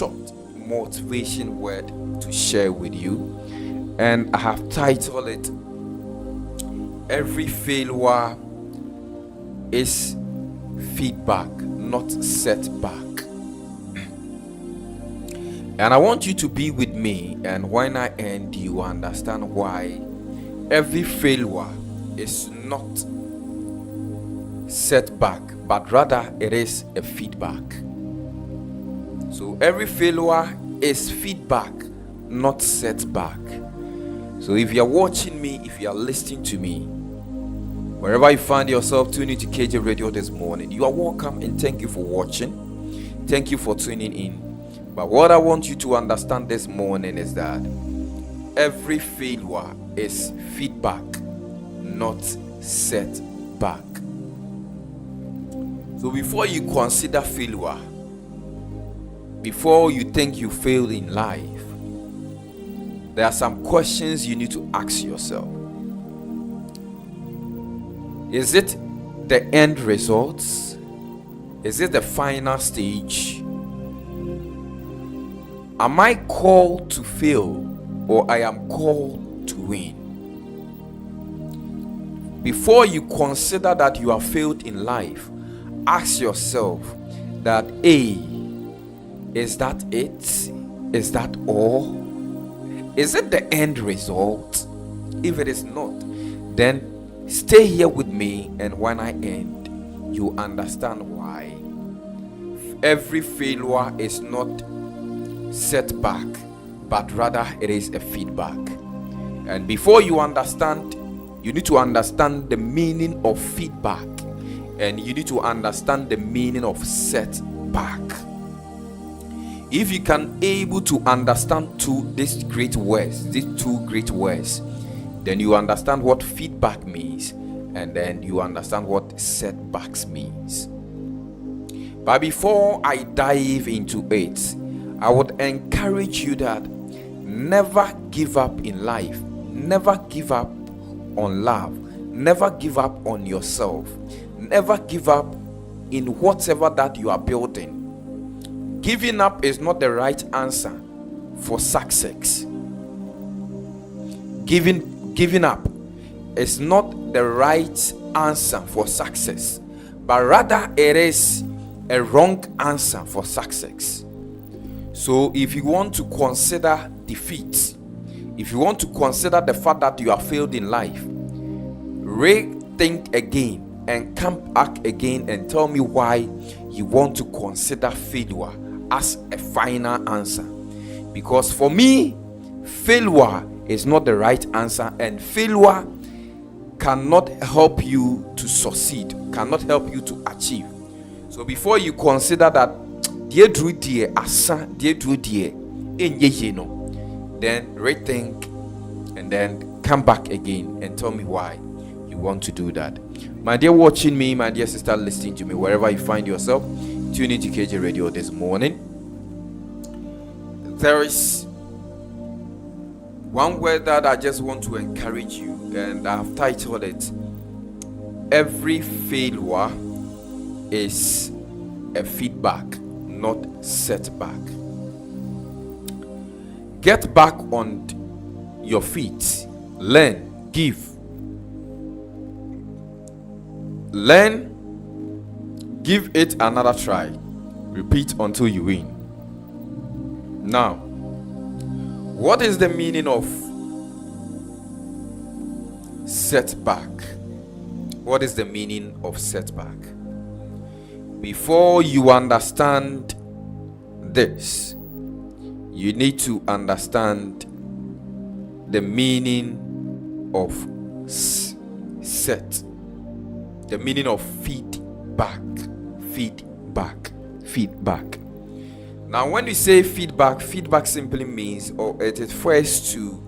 short motivation word to share with you, and I have titled it Every Failure is Feedback, Not Setback. And I want you to be with me, and when I end, you understand why every failure is not setback, but rather it is a feedback. So every failure is feedback, not setback. So if you are watching me, if you are listening to me, wherever you find yourself tuning to KJ Radio this morning, you are welcome, and thank you for watching. Thank you for tuning in. But what I want you to understand this morning is that every failure is feedback, not setback. So before you consider failure, before you think you failed in life, there are some questions you need to ask yourself. Is it the end results? Is it the final stage? Am I called to fail, or I am called to win? Before you consider that you have failed in life, ask yourself that is that it? Is that all? Is it the end result? If it is not, then stay here with me, and when I end, you understand why every failure is not setback, but rather it is a feedback. And before you understand, you need to understand the meaning of feedback, and you need to understand the meaning of setback. If you can able to understand these two great words, then you understand what feedback means, and then you understand what setbacks means. But before I dive into it, I would encourage you that never give up in life, never give up on love, never give up on yourself, never give up in whatever that you are building. Giving up is not the right answer for success. Giving up is not the right answer for success, but rather it is a wrong answer for success. So if you want to consider defeat, if you want to consider the fact that you have failed in life, rethink again and come back again and tell me why you want to consider failure as a final answer. Because for me, failure is not the right answer, and failure cannot help you to succeed, cannot help you to achieve. So before you consider that then rethink and then come back again and tell me why you want to do that. My dear watching me, my dear sister listening to me, wherever you find yourself, tune into KJ Radio this morning. There is one word that I just want to encourage you, and I've titled it Every Failure is a Feedback, Not Setback. Get back on your feet. Learn, give. Learn, give it another try. Repeat until you win. Now, what is the meaning of setback? What is the meaning of setback? Before you understand this, you need to understand the meaning of the meaning of feedback. Now, when we say feedback simply means, or it refers to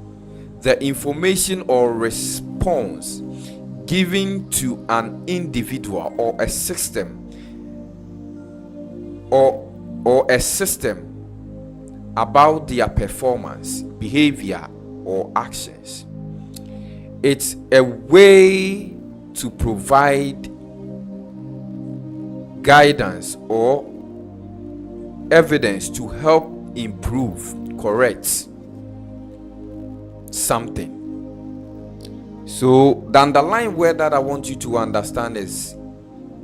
the information or response given to an individual or a system or a system about their performance, behavior, or actions. It's a way to provide guidance or evidence to help improve, correct something. So the underlying word that I want you to understand is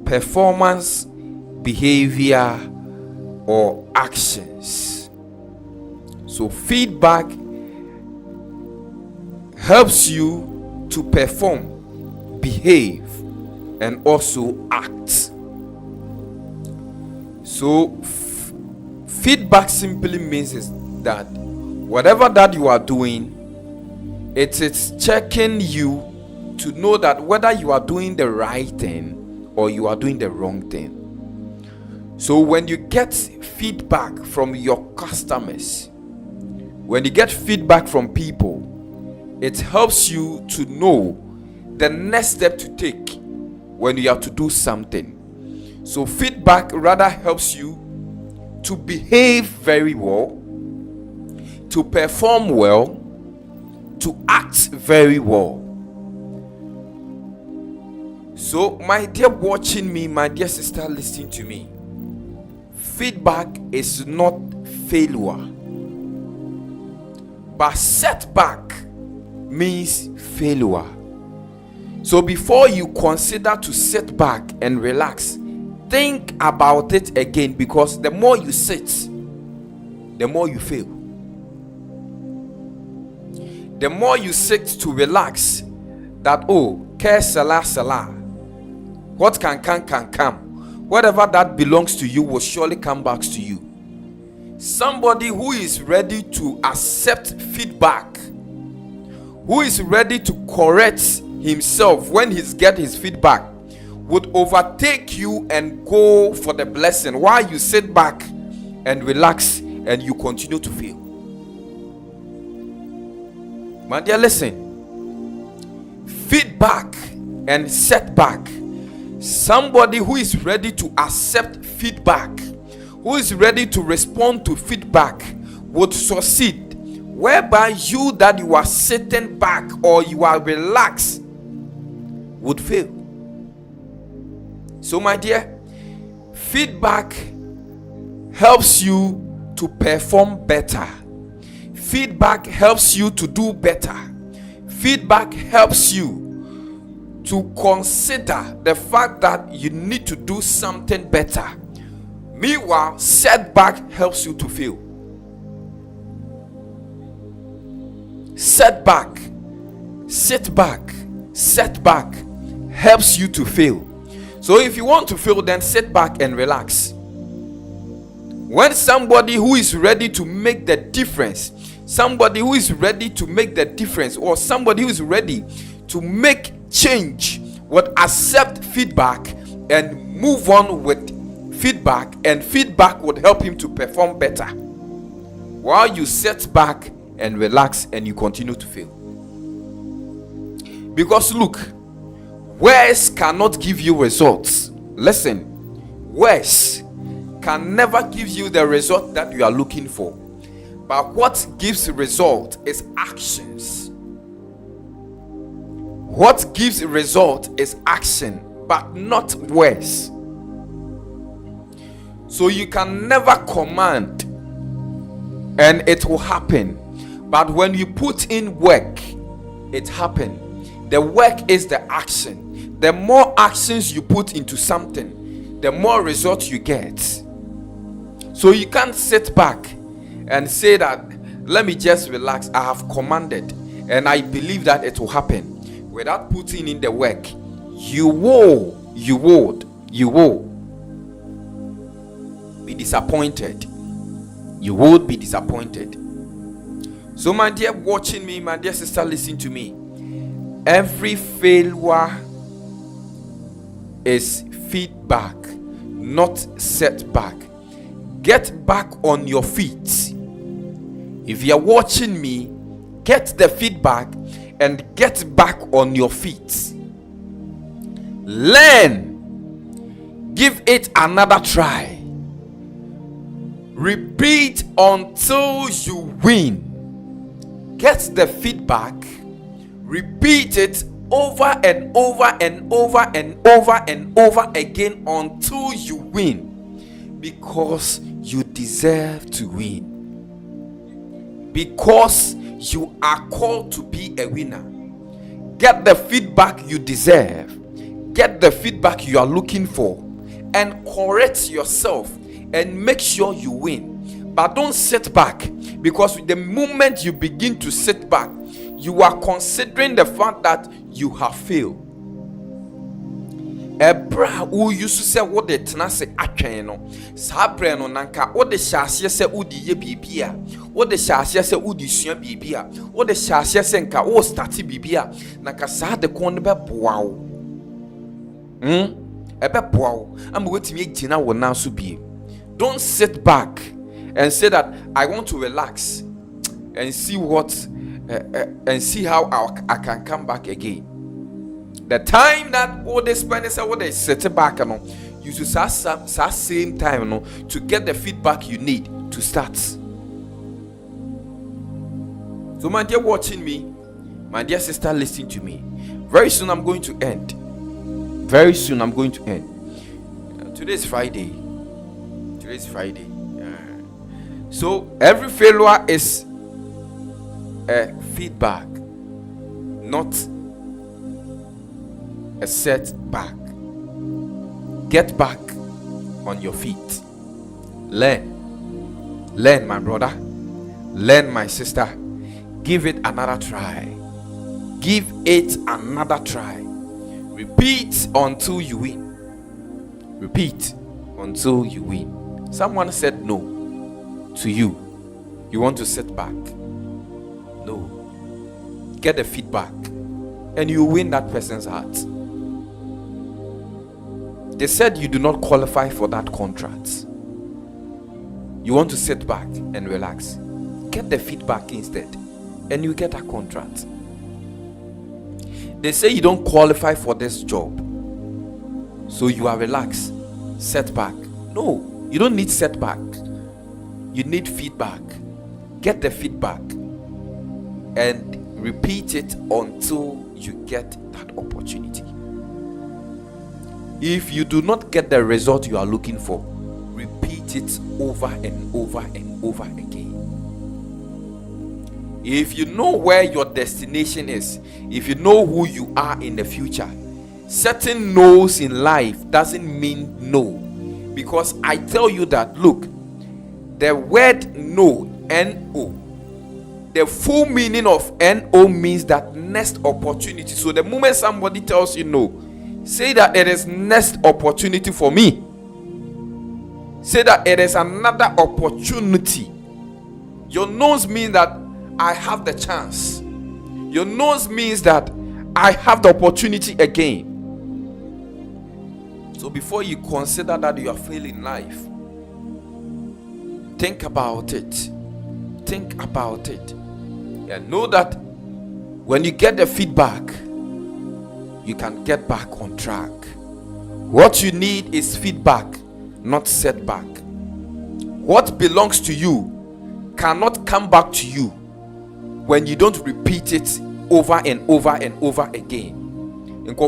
performance, behavior, or actions. So feedback helps you to perform, behave, and also act. So feedback simply means is that whatever that you are doing, it's checking you to know that whether you are doing the right thing or you are doing the wrong thing. So when you get feedback from your customers, when you get feedback from people, it helps you to know the next step to take when you have to do something. So feedback rather helps you to behave very well, to perform well, to act very well. So my dear watching me, my dear sister listening to me, feedback is not failure, but setback means failure. So before you consider to sit back and relax, think about it again, because the more you sit, the more you fail. The more you sit to relax, that care salah, what can come, whatever that belongs to you will surely come back to you. Somebody who is ready to accept feedback, who is ready to correct himself when he gets his feedback, would overtake you and go for the blessing, while you sit back and relax and you continue to fail. My dear, listen, feedback and setback. Somebody who is ready to accept feedback, who is ready to respond to feedback, would succeed, whereby you that you are sitting back or you are relaxed would fail. So my dear, feedback helps you to perform better. Feedback helps you to do better. Feedback helps you to consider the fact that you need to do something better. Meanwhile, setback helps you to fail. Setback helps you to fail. So if you want to fail, then sit back and relax. When somebody who is ready to make the difference, or somebody who is ready to make change, would accept feedback and move on with feedback, and feedback would help him to perform better, while you sit back and relax and you continue to fail. Because look, words cannot give you results. Listen, words can never give you the result that you are looking for, but what gives result is actions. What gives result is action, but not words. So you can never command and it will happen, but when you put in work, it happens. The work is the action. The more actions you put into something, the more results you get. So you can't sit back and say that, let me just relax, I have commanded and I believe that it will happen, without putting in the work. You will be disappointed. You would be disappointed. So my dear watching me, my dear sister listening to me, every failure is feedback, not setback. Get back on your feet. If you are watching me, get the feedback and get back on your feet. Learn. Give it another try. Repeat until you win. Get the feedback. Repeat it over and over and over and over and over again until you win, because you deserve to win. because you are called to be a winner. Get the feedback you deserve, get the feedback you are looking for, and correct yourself and make sure you win. But don't sit back, because the moment you begin to sit back, you are considering the fact that you have failed. Ebra who used to say what the tenase atwen no saa bre no nanka what the hyase se udi ye bibia, what the hyase se udi sua bibia, what the hyase se nka wo start bibia nanka saa de kon be boa wo ebe boa wo am wetimi agina wo na so bie. Don't sit back and say that I want to relax and see what and see how I can come back again. The time that all they spend is what they set back, you should same time to get the feedback you need to start. So my dear watching me, my dear sister listening to me, very soon I'm going to end. Very soon I'm going to end. Today is Friday. So every failure is a feedback, not a setback. Get back on your feet. Learn, my brother. Learn, my sister. Give it another try. Repeat until you win. Someone said no to you. You want to sit back? No. Get the feedback and you win that person's heart. They said you do not qualify for that contract. You want to sit back and relax. Get the feedback instead and you get a contract. They say you don't qualify for this job, so you are relaxed. Setback. No, you don't need setback. You need feedback. Get the feedback and repeat it until you get that opportunity. If you do not get the result you are looking for, repeat it over and over and over again. If you know where your destination is, if you know who you are in the future, certain no's in life doesn't mean no. Because I tell you that, look, the word no, N-O, the full meaning of N-O means that next opportunity. So the moment somebody tells you no, say that it is next opportunity for me. Say that it is another opportunity. Your nose means that I have the chance. Your nose means that I have the opportunity again. So before you consider that you are failing life, think about it. And know that when you get the feedback, you can get back on track. What you need is feedback, not setback. What belongs to you cannot come back to you when you don't repeat it over and over and over again. Look,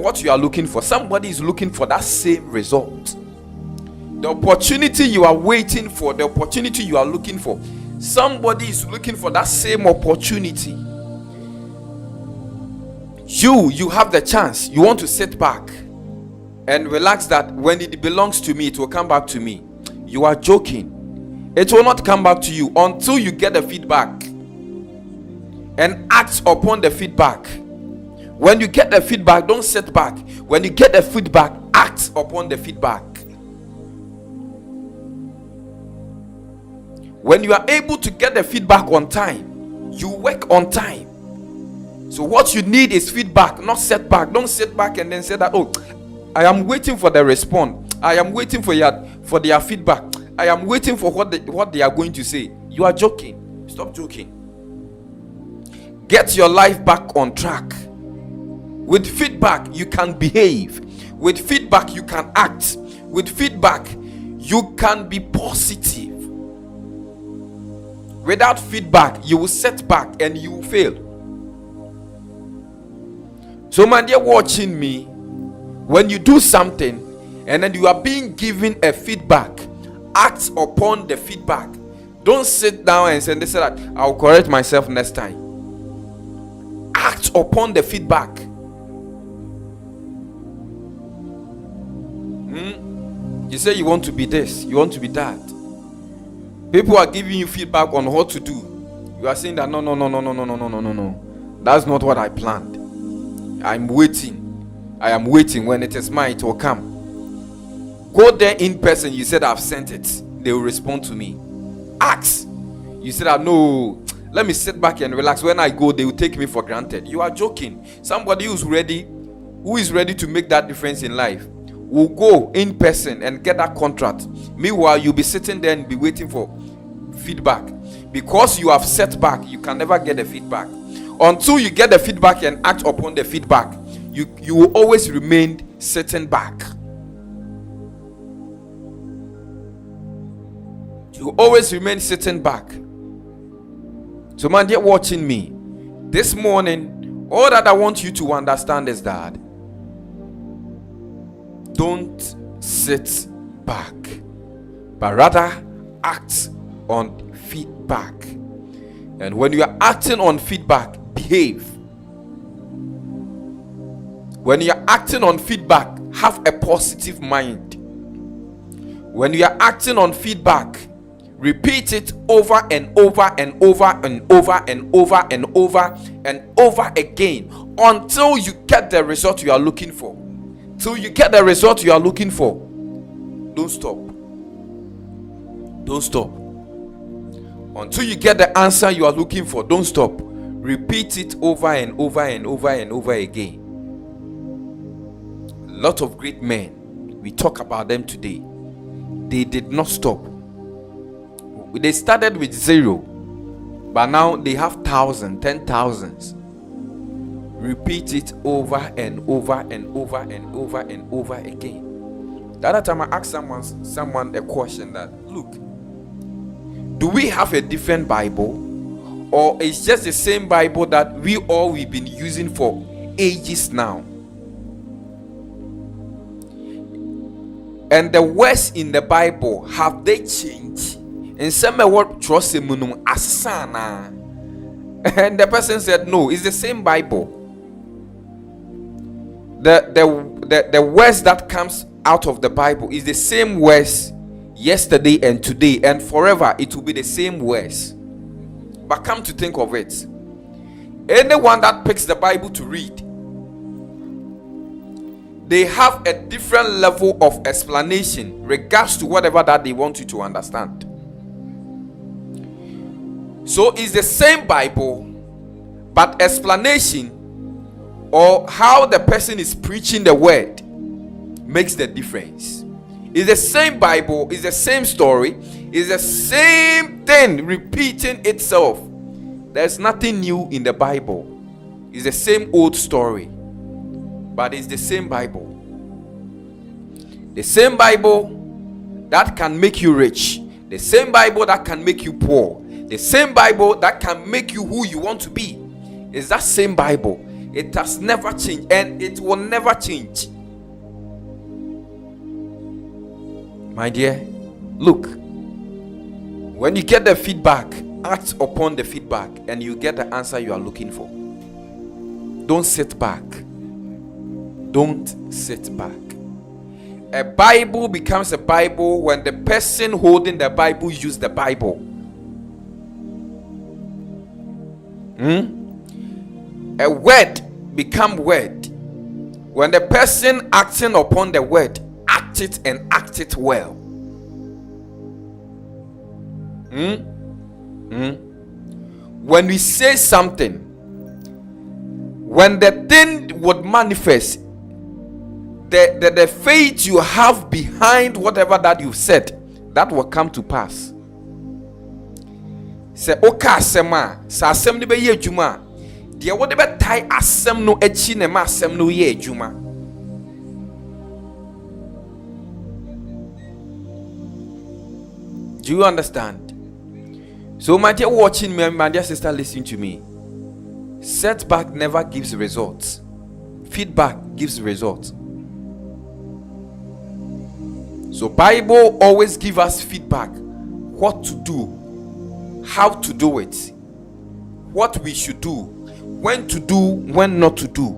what you are looking for, somebody is looking for that same result. The opportunity you are waiting for, the opportunity you are looking for, somebody is looking for that same opportunity. You have the chance. You want to sit back and relax that when it belongs to me, it will come back to me. You are joking. It will not come back to you until you get the feedback and act upon the feedback. When you get the feedback, don't sit back. When you get the feedback, act upon the feedback. When you are able to get the feedback on time, you work on time. So what you need is feedback, not setback. Don't sit back and then say that, oh, I am waiting for the response. I am waiting for their feedback. I am waiting for what they are going to say. You are joking. Stop joking. Get your life back on track. With feedback, you can behave. With feedback, you can act. With feedback, you can be positive. Without feedback, you will set back and you will fail. So my dear watching me, when you do something and then you are being given a feedback, Act upon the feedback. Don't sit down and say that I'll correct myself next time. Act upon the feedback. You say you want to be this, you want to be that. People are giving you feedback on what to do. You are saying that no. That's not what I planned. I'm waiting. I am waiting. When it is mine, it will come. Go there in person. You said I've sent it. They will respond to me. Ask. You said that no. Let me sit back and relax. When I go, they will take me for granted. You are joking. Somebody who is ready to make that difference in life, will go in person and get that contract. Meanwhile, you'll be sitting there and be waiting for feedback. Because you have set back, you can never get the feedback. Until you get the feedback and act upon the feedback, you will always remain sitting back. You will always remain sitting back. So man, they're watching me this morning. All that I want you to understand is that don't sit back, but rather act on feedback. And when you are acting on feedback, behave. When you are acting on feedback, have a positive mind. When you are acting on feedback, repeat it over and over and over and over and over and over and over again until you get the result you are looking for. Till you get the result you are looking for. Don't stop. Don't stop. Until you get the answer you are looking for, don't stop. Repeat it over and over and over and over again. A lot of great men, we talk about them today. They did not stop. They started with 0, but now they have thousands, 10,000s. Repeat it over and over and over and over and over again. The other time I asked someone a question that, look, do we have a different Bible, or it's just the same Bible that we've been using for ages now? And the words in the Bible, have they changed? In some word trust asana. And the person said no, it's the same Bible. The words that comes out of the Bible is the same words yesterday and today and forever. It will be the same words. But come to think of it, anyone that picks the Bible to read, they have a different level of explanation regards to whatever that they want you to understand. So it's the same Bible, but explanation or how the person is preaching the word makes the difference. It's the same Bible, it's the same story, it's the same thing repeating itself. There's nothing new in the Bible. It's the same old story, but it's the same Bible. The same Bible that can make you rich, the same Bible that can make you poor, the same Bible that can make you who you want to be. It's that same Bible. It has never changed and it will never change. My dear, look, when you get the feedback, act upon the feedback and you get the answer you are looking for. Don't sit back. Don't sit back. A Bible becomes a Bible when the person holding the Bible uses the Bible. A word become word when the person acting upon the word act it and act it well. When we say something, when the thing would manifest, the faith you have behind whatever that you said, that will come to pass. Say oka asema sa asem ne be ye adwuma de wo de be tai asem no achi ne ma asem no ye adwuma. Do you understand? So my dear watching me, my dear sister listening to me, setback never gives results. Feedback gives results. So Bible always give us feedback, what to do, how to do it, what we should do, when to do, when not to do.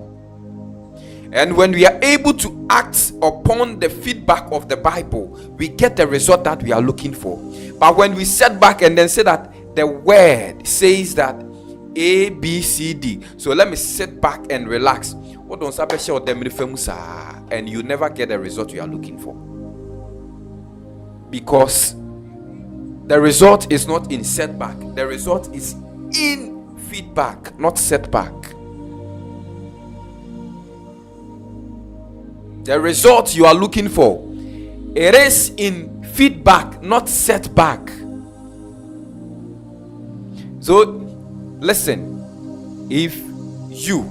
And when we are able to act upon the feedback of the Bible, we get the result that we are looking for. But when we set back and then say that the word says that A, B, C, D, so let me sit back and relax, and you never get the result you are looking for. Because the result is not in setback, the result is in feedback, not setback. The result you are looking for, it is in feedback, not setback. So listen, if you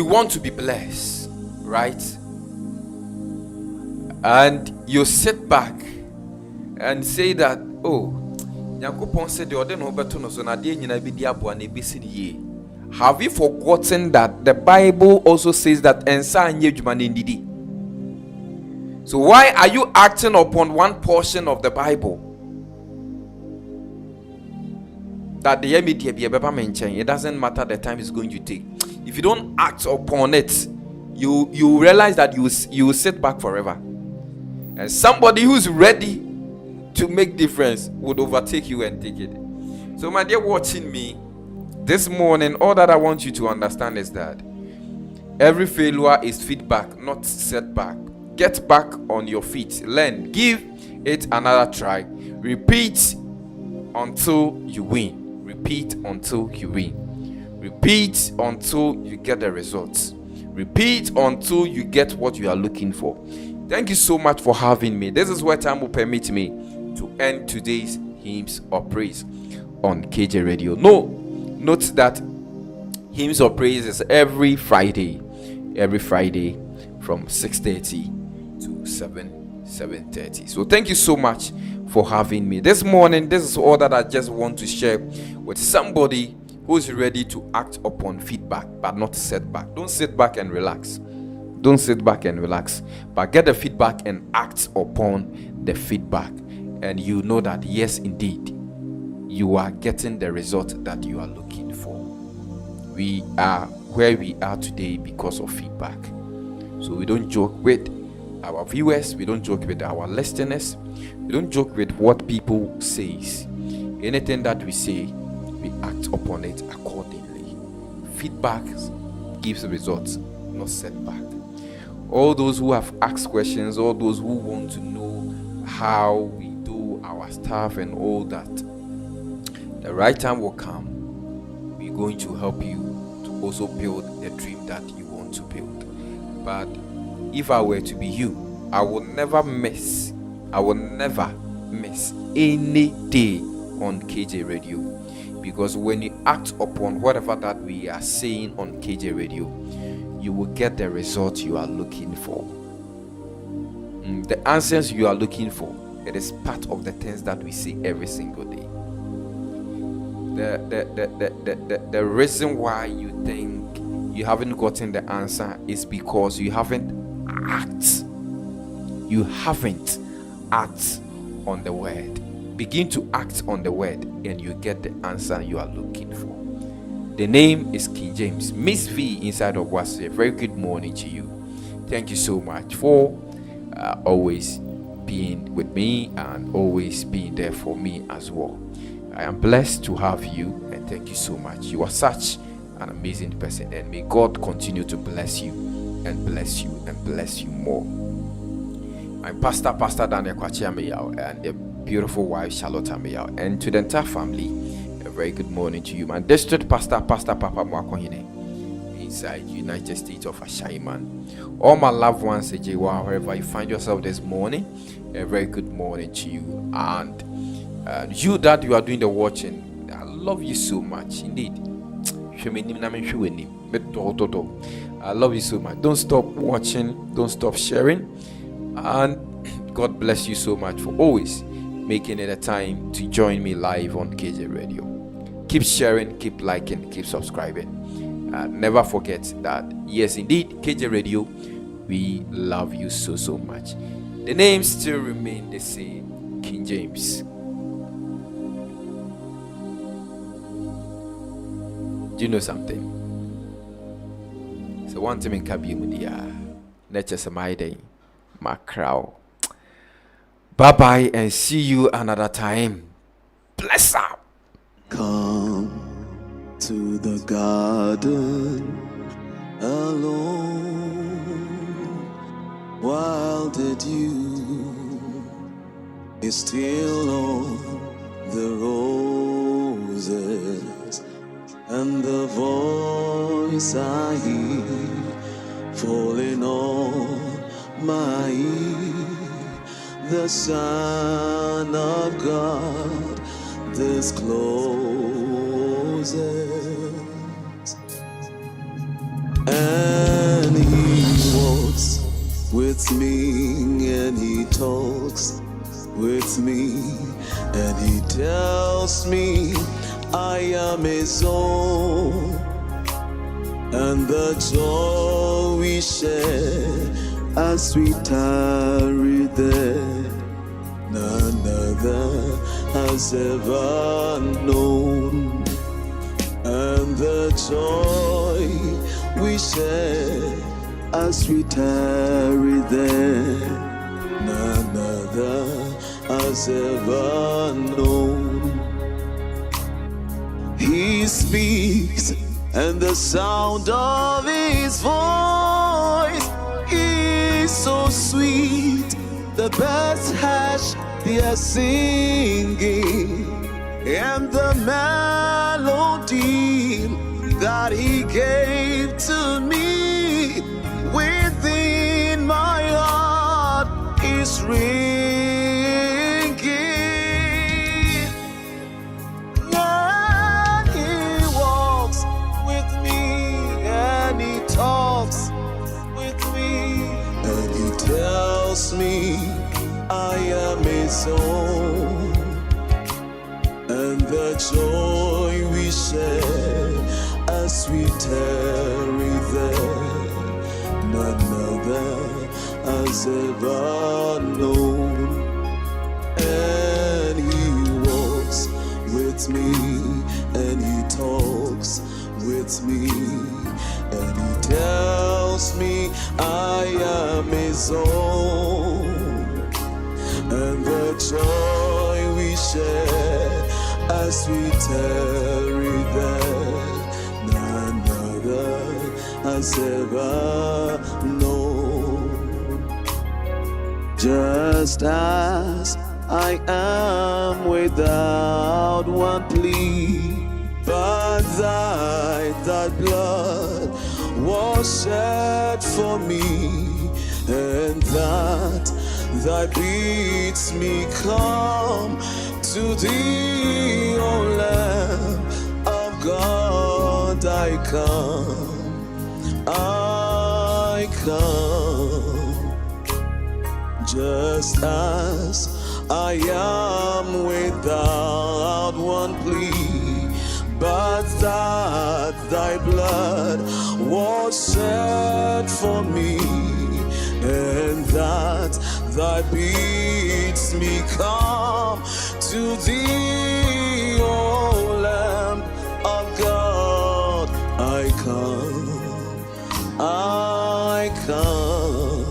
want to be blessed, right? And you sit back and say that, oh, have you forgotten that the Bible also says that so why are you acting upon one portion of the Bible that the it doesn't matter the time it's going to take? If you don't act upon it, you realize that you will sit back forever, and somebody who's ready to make difference would overtake you and take it. So my dear watching me this morning, all that I want you to understand is that every failure is feedback, not setback. Get back on your feet, learn, give it another try, repeat until you win, repeat until you win, repeat until you get the results, repeat until you get what you are looking for. Thank you so much for having me. This is where time will permit me to end today's hymns of praise on KJ Radio. Note that hymns of praise is every Friday from 6:30 to 7:30. So thank you so much for having me this morning. This is all that I just want to share with somebody who's ready to act upon feedback but not setback. Don't sit back and relax. Don't sit back and relax, but get the feedback and act upon the feedback. And you know that yes, indeed, you are getting the result that you are looking for. We are where we are today because of feedback. So we don't joke with our viewers, we don't joke with our listeners, we don't joke with what people say. Anything that we say, we act upon it accordingly. Feedback gives results, not setback. All those who have asked questions, all those who want to know how we do our stuff and all that, the right time will come. We're going to help you to also build the dream that you want to build. But if I were to be you, I will never miss any day on KJ Radio, because when you act upon whatever that we are saying on KJ Radio, you will get the results you are looking for. The answers you are looking for, it is part of the things that we say every single day. The reason why you think you haven't gotten the answer is because you haven't acted on the word. Begin to act on the word and you get the answer you are looking for. The name is King James, Miss V inside of WhatsApp. Very good morning to you. Thank you so much for always being with me and always being there for me as well. I am blessed to have you, and thank you so much. You are such an amazing person, and may God continue to bless you and bless you and bless you more. My Pastor Daniel Kwachiameyao, and the beautiful wife Charlotte Ameyao, and to the entire family, a very good morning to you. My district pastor Papa Mwakohine inside United States of Ashaiman. All my loved ones, wherever you find yourself this morning, a very good morning to you. And you that you are doing the watching, I love you so much indeed. I love you so much. Don't stop watching, don't stop sharing, and God bless you so much for always making it a time to join me live on KJ Radio. Keep sharing, keep liking, keep subscribing. never forget that, yes, indeed, KJ Radio, we love you so much. The name still remain the same, King James. Do you know something? So one time in Kabi Mudia, nature my day, my crowd. Bye bye and see you another time. Bless up. Come to the garden alone while the dew is still on the roses, and the voice I hear falling on my ear, the Son of God discloses, and he walks with me, and he talks with me, and he tells me I am his own, and the joy we share as we tarry there, none other has ever known, and the joy we share as we tarry there, none other has ever known. He speaks, and the sound of his voice is so sweet. The birds hush their singing, and the melody that he gave to me within my heart is ringing. And he walks with me, and he talks with me, and he tells me I am his own, and the joy we share as we tarry there, none other has ever known. And he walks with me, and he talks with me, and he tells me I am his own, and the joy we share as we tarry there, none other has ever known. Just as I am without one plea, but thy blood was shed for me, and that thy bids me come to thee, O Lamb of God. I come, just as I am without one plea, but that thy blood was shed for me, and that thy bids me come to thee, O Lamb of God. I come,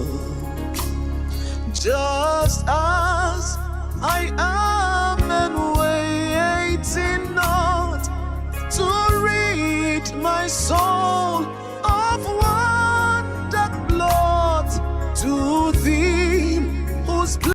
just as I am, and waiting not to read my soul